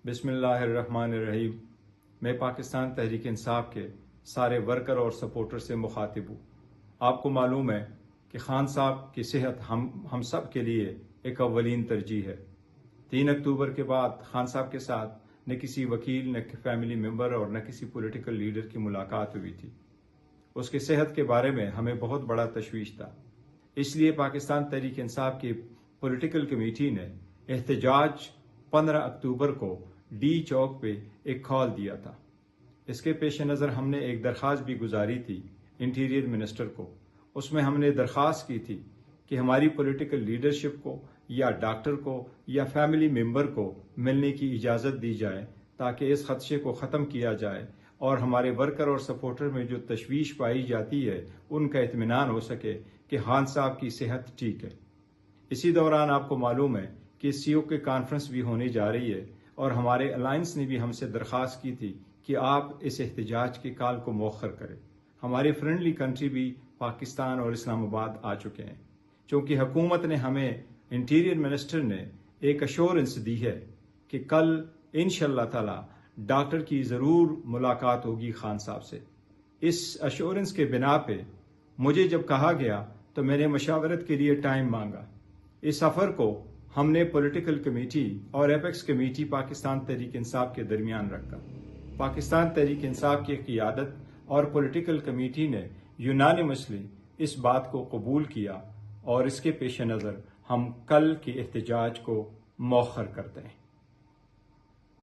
بسم اللہ الرحمن الرحیم۔ میں پاکستان تحریک انصاف کے سارے ورکر اور سپورٹر سے مخاطب ہوں۔ آپ کو معلوم ہے کہ خان صاحب کی صحت ہم سب کے لیے ایک اولین ترجیح ہے۔ 3 اکتوبر کے بعد خان صاحب کے ساتھ نہ کسی وکیل، نہ فیملی ممبر اور نہ کسی پولیٹیکل لیڈر کی ملاقات ہوئی تھی۔ اس کی صحت کے بارے میں ہمیں بہت بڑا تشویش تھا، اس لیے پاکستان تحریک انصاف کی پولیٹیکل کمیٹی نے احتجاج 15 اکتوبر کو ڈی چوک پہ ایک کال دیا تھا۔ اس کے پیش نظر ہم نے ایک درخواست بھی گزاری تھی انٹیریئر منسٹر کو۔ اس میں ہم نے درخواست کی تھی کہ ہماری پولیٹیکل لیڈرشپ کو یا ڈاکٹر کو یا فیملی ممبر کو ملنے کی اجازت دی جائے تاکہ اس خدشے کو ختم کیا جائے اور ہمارے ورکر اور سپورٹر میں جو تشویش پائی جاتی ہے ان کا اطمینان ہو سکے کہ خان صاحب کی صحت ٹھیک ہے۔ اسی دوران آپ کو معلوم ہے کہ سی او کی کانفرنس بھی ہونے جا رہی ہے اور ہمارے الائنس نے بھی ہم سے درخواست کی تھی کہ آپ اس احتجاج کی کال کو مؤخر کریں۔ ہمارے فرینڈلی کنٹری بھی پاکستان اور اسلام آباد آ چکے ہیں، چونکہ حکومت نے ہمیں انٹیریئر منسٹر نے ایک ایشورنس دی ہے کہ کل انشاءاللہ تعالی ڈاکٹر کی ضرور ملاقات ہوگی خان صاحب سے۔ اس ایشورنس کے بنا پہ مجھے جب کہا گیا تو میں نے مشاورت کے لیے ٹائم مانگا۔ اس سفر کو ہم نے پولیٹیکل کمیٹی اور ایپیکس کمیٹی پاکستان تحریک انصاف کے درمیان رکھا۔ پاکستان تحریک انصاف کی قیادت اور پولیٹیکل کمیٹی نے یونانیمسلی اس بات کو قبول کیا اور اس کے پیش نظر ہم کل کے احتجاج کو مؤخر کرتے ہیں۔